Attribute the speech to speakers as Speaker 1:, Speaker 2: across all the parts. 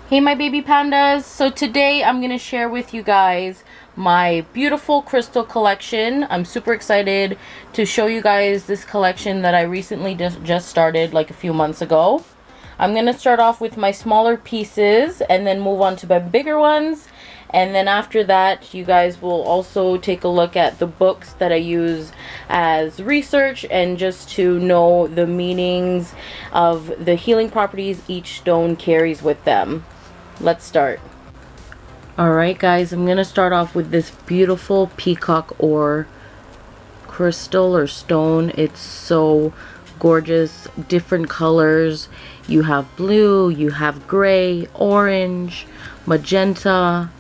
Speaker 1: Hey my baby pandas, so today I'm going to share with you guys my beautiful crystal collection. I'm super excited to show you guys this collection that I recently just started like a few months ago. I'm going to start off with my smaller pieces and then move on to my bigger ones. And then after that, you guys will also take a look at the books that I use as research and just to know the meanings of the healing properties each stone carries with them. Let's start. Alright guys, I'm going to start off with this beautiful peacock ore crystal or stone. It's so gorgeous, different colors. You have blue, you have gray, orange, magenta,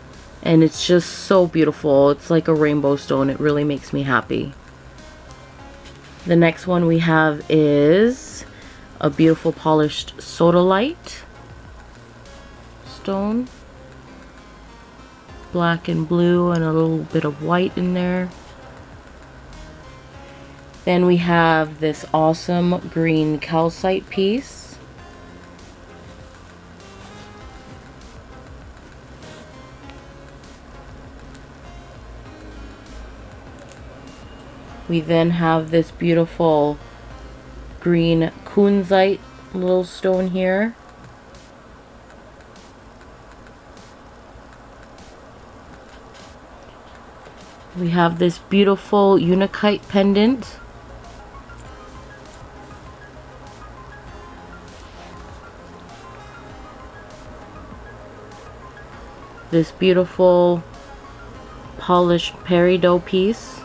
Speaker 1: and it's just so beautiful. It's like a rainbow stone. It really makes me happy. The next one we have is a beautiful polished sodalite stone. Black and blue and a little bit of white in there. Then we have this awesome green calcite piece. We then have this beautiful green kunzite little stone here. We have this beautiful unakite pendant. This beautiful polished peridot piece.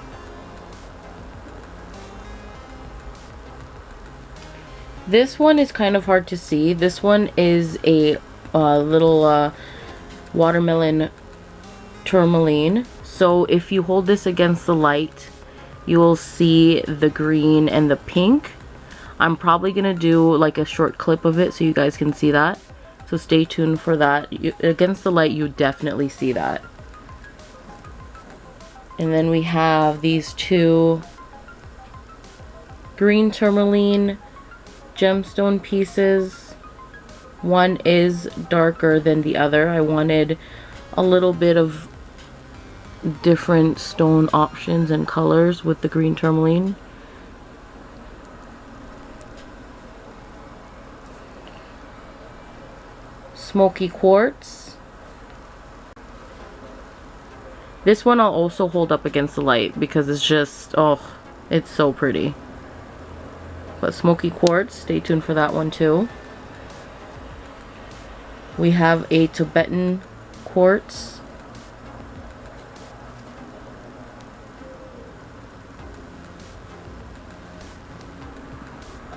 Speaker 1: This one is kind of hard to see. This one is a little watermelon tourmaline. So if you hold this against the light, you will see the green and the pink. I'm probably gonna do like a short clip of it so you guys can see that. So stay tuned for that. Against the light, you definitely see that. And then we have these two green tourmaline gemstone pieces. One is darker than the other. I wanted a little bit of different stone options and colors with the green tourmaline. Smoky quartz. This one I'll also hold up against the light because it's just, oh, it's so pretty. But smoky quartz, stay tuned for that one too. We have a Tibetan quartz.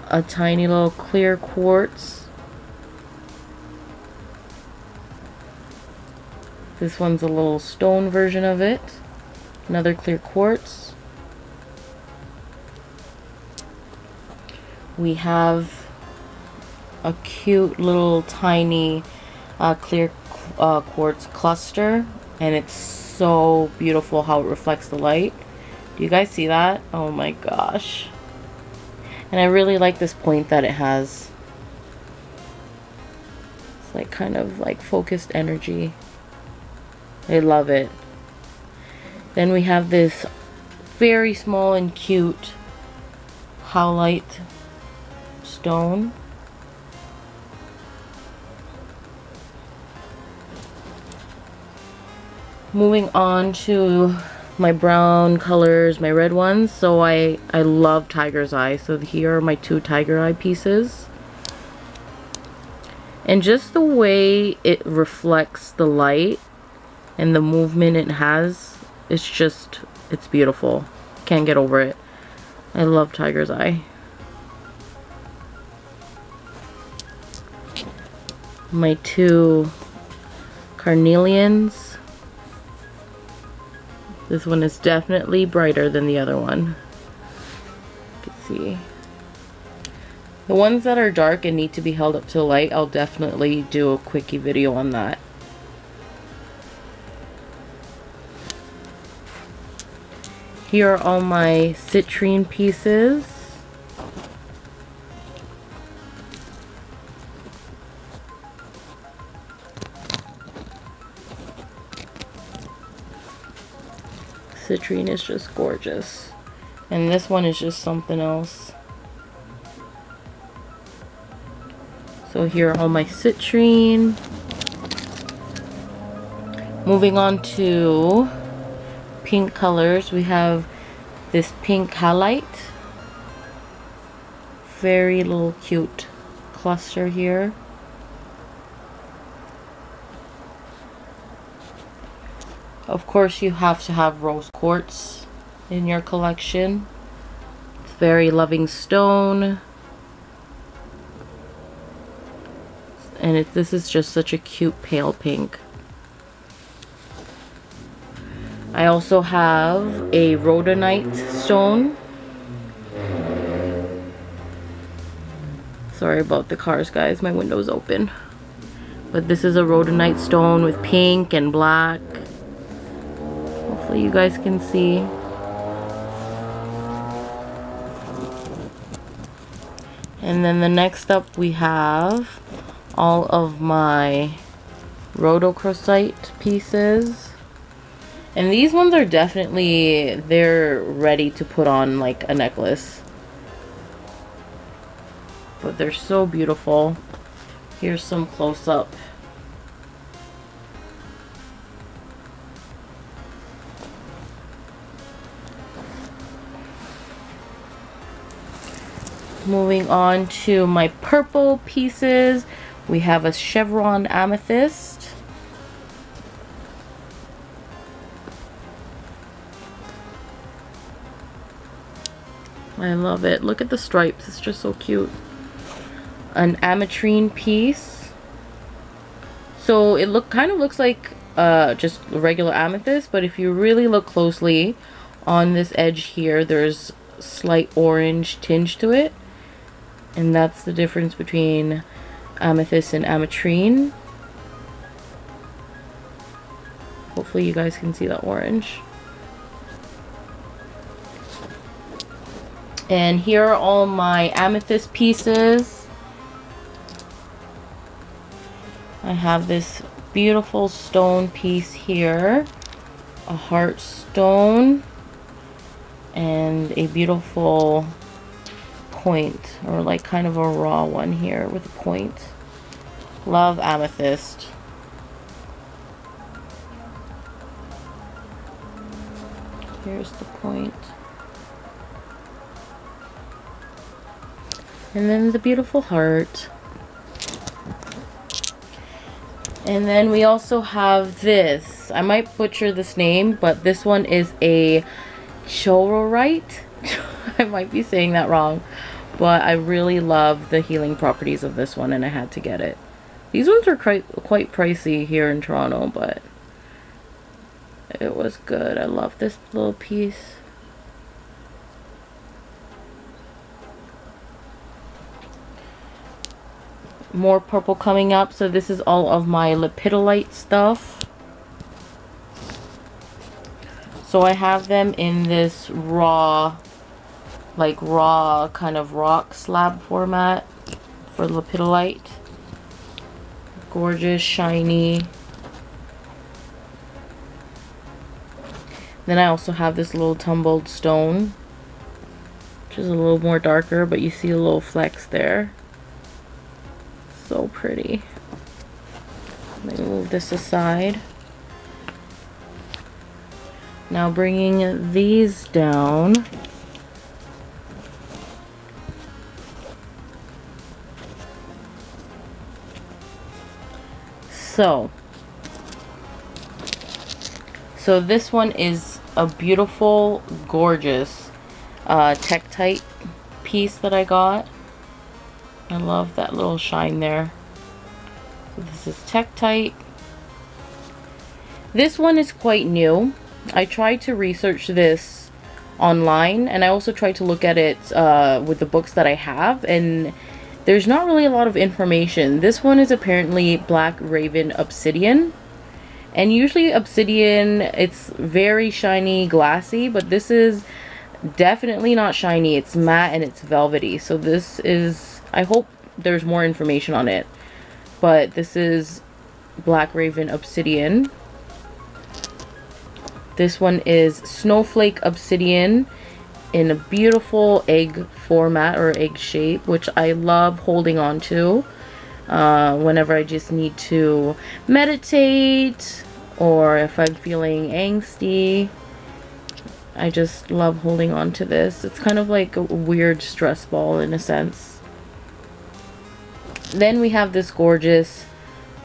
Speaker 1: A tiny little clear quartz. This one's a little stone version of it. Another clear quartz. We have a cute little tiny clear quartz cluster, and it's so beautiful how it reflects the light. Do you guys see that? Oh my gosh. And I really like this point that it has. It's like kind of like focused energy. I love it. Then we have this very small and cute howlite stone. Moving on to my brown colors, my red ones. So I love tiger's eye. So here are my two tiger eye pieces. And just the way it reflects the light and the movement it has, it's beautiful. Can't get over it. I love tiger's eye. My two carnelians. This one is definitely brighter than the other one. You can see. The ones that are dark and need to be held up to the light, I'll definitely do a quickie video on that. Here are all my citrine pieces. citrine is just gorgeous. And this one is just something else. So here are all my citrine. Moving on to pink colors, we have this pink halite. Very little cute cluster here. Of course, you have to have rose quartz in your collection. It's very loving stone. And this is just such a cute pale pink. I also have a rhodonite stone. Sorry about the cars, guys. My window's open. But this is a rhodonite stone with pink and black. Hopefully you guys can see. And then the next up we have all of my rhodochrosite pieces. And these ones are definitely, they're ready to put on like a necklace. But they're so beautiful. Here's some close up. Moving on to my purple pieces, we have a chevron amethyst. I love it. Look at the stripes. It's just so cute. An ametrine piece. So it kind of looks like just regular amethyst, but if you really look closely on this edge here, there's slight orange tinge to it. And that's the difference between amethyst and ametrine. Hopefully you guys can see that orange. And here are all my amethyst pieces. I have this beautiful stone piece here, a heart stone, and a beautiful point, or like kind of a raw one here with a point. Love amethyst. Here's the point. And then the beautiful heart. And then we also have this. I might butcher this name, but this one is a chororite. I might be saying that wrong, but I really love the healing properties of this one and I had to get it. These ones are quite pricey here in Toronto, but it was good. I love this little piece. More purple coming up. So this is all of my lepidolite stuff. So I have them in this raw kind of rock slab format for lepidolite. Gorgeous, shiny. Then I also have this little tumbled stone, which is a little more darker, but you see a little flecks there. So pretty. Let me move this aside. Now bringing these down. So this one is a beautiful, gorgeous tektite piece that I got. I love that little shine there. So this is tektite. This one is quite new. I tried to research this online, and I also tried to look at it with the books that I have, and there's not really a lot of information. This one is apparently Black Raven Obsidian. And usually obsidian, it's very shiny, glassy, but this is definitely not shiny. It's matte and it's velvety. So this is, I hope there's more information on it. But this is Black Raven Obsidian. This one is Snowflake Obsidian in a beautiful egg format or egg shape, which I love holding on to whenever I just need to meditate or if I'm feeling angsty. I just love holding on to this. It's kind of like a weird stress ball in a sense. Then we have this gorgeous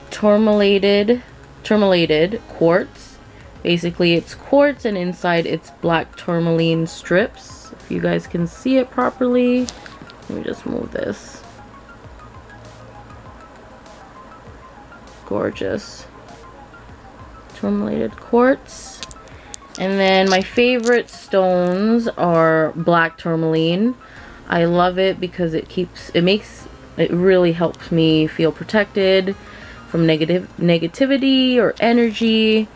Speaker 1: tourmalated quartz. Basically it's quartz and inside it's black tourmaline strips. If you guys can see it properly. Let me just move this. Gorgeous tourmalated quartz. And then my favorite stones are black tourmaline. I love it because it really helps me feel protected from negativity or energy.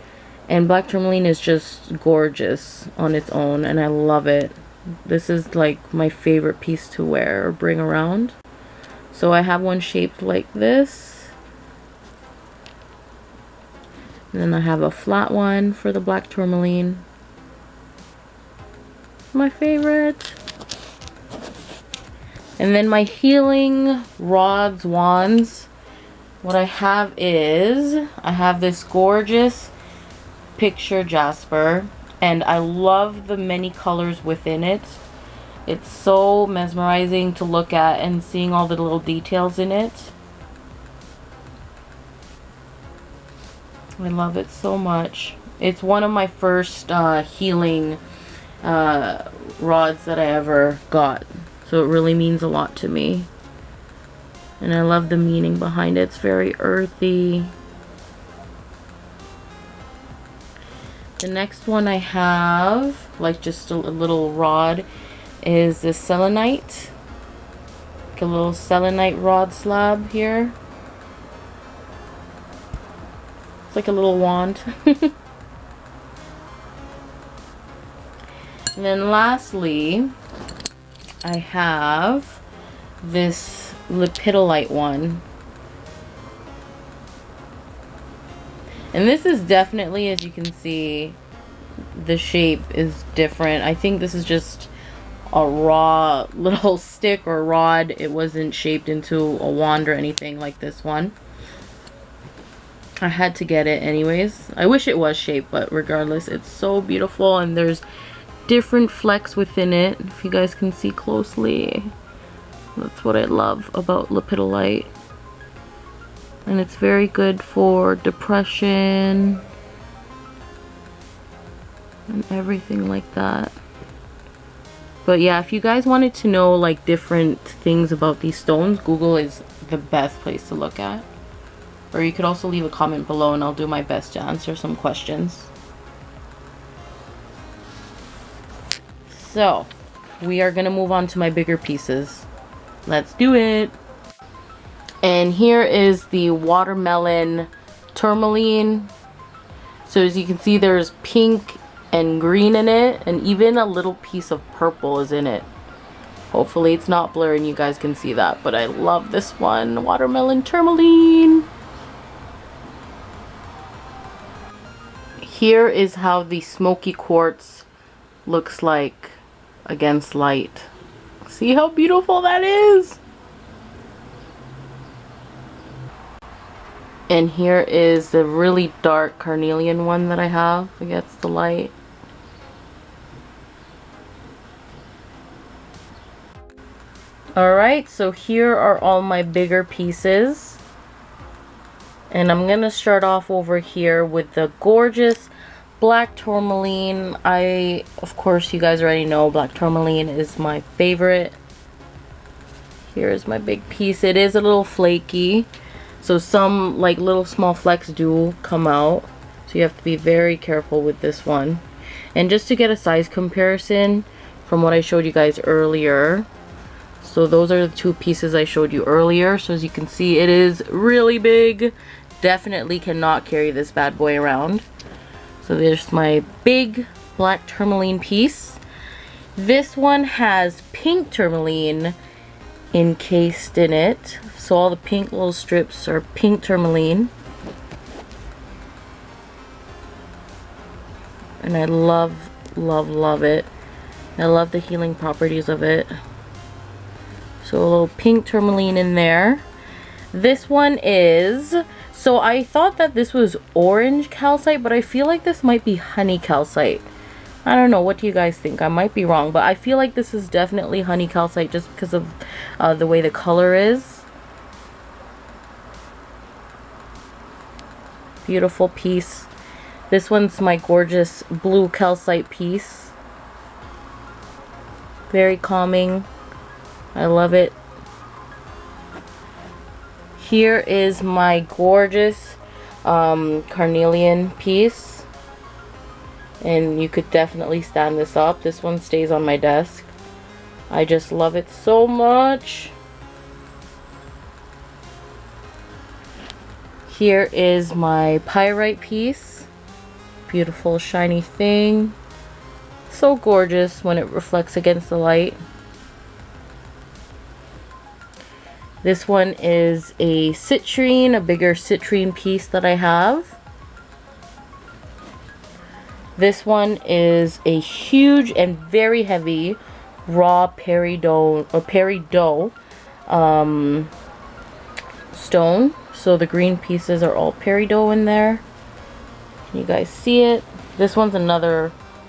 Speaker 1: And black tourmaline is just gorgeous on its own, and I love it. This is like my favorite piece to wear or bring around. So I have one shaped like this. And then I have a flat one for the black tourmaline. My favorite. And then my healing wands. What I have is, I have this gorgeous picture jasper. And I love the many colors within it. It's so mesmerizing to look at and seeing all the little details in it. I love it so much. It's one of my first healing rods that I ever got. So it really means a lot to me. And I love the meaning behind it. It's very earthy. The next one I have, like just a little rod, is this selenite. Like a little selenite rod slab here. Like a little wand. And then lastly, I have this lepidolite one. And this is definitely, as you can see, the shape is different. I think this is just a raw little stick or rod. It wasn't shaped into a wand or anything like this one. I had to get it anyways. I wish it was shaped, but regardless, it's so beautiful, and there's different flecks within it. If you guys can see closely, that's what I love about lepidolite. And it's very good for depression and everything like that. But yeah, if you guys wanted to know like different things about these stones, Google is the best place to look at. Or you could also leave a comment below and I'll do my best to answer some questions. So, we are going to move on to my bigger pieces. Let's do it! And here is the watermelon tourmaline. So as you can see, there's pink and green in it, and even a little piece of purple is in it. Hopefully it's not blurry and you guys can see that, but I love this one, watermelon tourmaline. Here is how the smoky quartz looks like against light. See how beautiful that is? And here is the really dark carnelian one that I have against the light. Alright, so here are all my bigger pieces. And I'm going to start off over here with the gorgeous black tourmaline. Of course, you guys already know black tourmaline is my favorite. Here's my big piece. It is a little flaky. So some like little small flecks do come out. So you have to be very careful with this one. And just to get a size comparison from what I showed you guys earlier. So those are the two pieces I showed you earlier. So as you can see, it is really big. Definitely cannot carry this bad boy around. So there's my big black tourmaline piece. This one has pink tourmaline encased in it. So all the pink little strips are pink tourmaline. and I love, love, love it. I love the healing properties of it. So a little pink tourmaline in there. This one is, so I thought that this was orange calcite, but I feel like this might be honey calcite. I don't know, what do you guys think? I might be wrong, but I feel like this is definitely honey calcite just because of the way the color is. Beautiful piece. This one's my gorgeous blue calcite piece. Very calming. I love it. Here is my gorgeous carnelian piece. And you could definitely stand this up. This one stays on my desk. I just love it so much. Here is my pyrite piece. Beautiful shiny thing. So gorgeous when it reflects against the light. This one is a citrine, a bigger citrine piece that I have. This one is a huge and very heavy raw peridot stone. So the green pieces are all peridot in there. Can you guys see it? This one's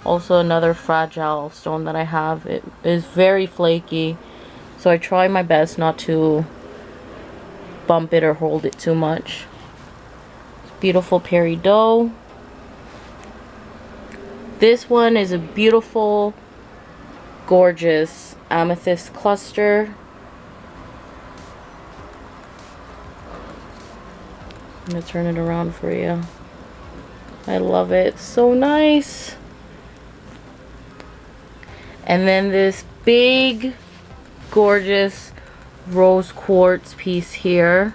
Speaker 1: also another fragile stone that I have. It is very flaky, so I try my best not to bump it or hold it too much. Beautiful peridot. This one is a beautiful, gorgeous amethyst cluster. I'm gonna turn it around for you. I love it. It's so nice. And then this big, gorgeous rose quartz piece here.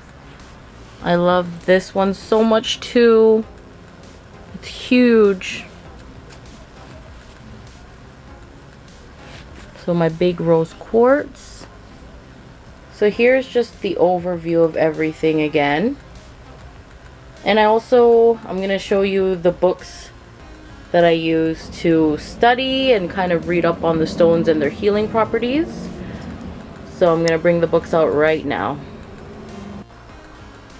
Speaker 1: I love this one so much too. It's huge. So my big rose quartz. So here's just the overview of everything again. And I'm going to show you the books that I use to study and kind of read up on the stones and their healing properties. So I'm going to bring the books out right now.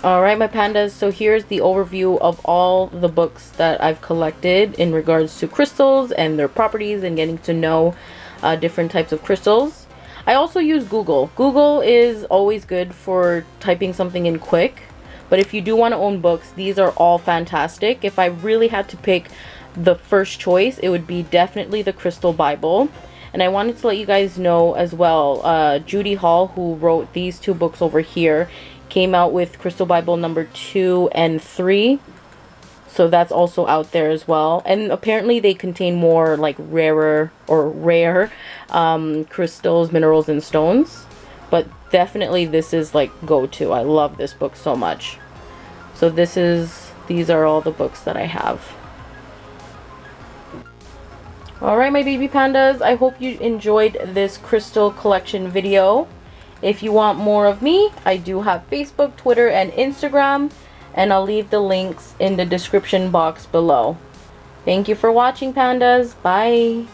Speaker 1: Alright my pandas, so here's the overview of all the books that I've collected in regards to crystals and their properties and getting to know different types of crystals. I also use Google. Google is always good for typing something in quick, but if you do want to own books, these are all fantastic. If I really had to pick the first choice, it would be definitely the Crystal Bible. And I wanted to let you guys know as well, Judy Hall, who wrote these two books over here, came out with Crystal Bible number 2 and 3. So that's also out there as well. And apparently they contain more like rare crystals, minerals, and stones. But definitely this is like go-to. I love this book so much. So these are all the books that I have. Alright my baby pandas, I hope you enjoyed this crystal collection video. If you want more of me, I do have Facebook, Twitter, and Instagram. And I'll leave the links in the description box below. Thank you for watching, pandas. Bye.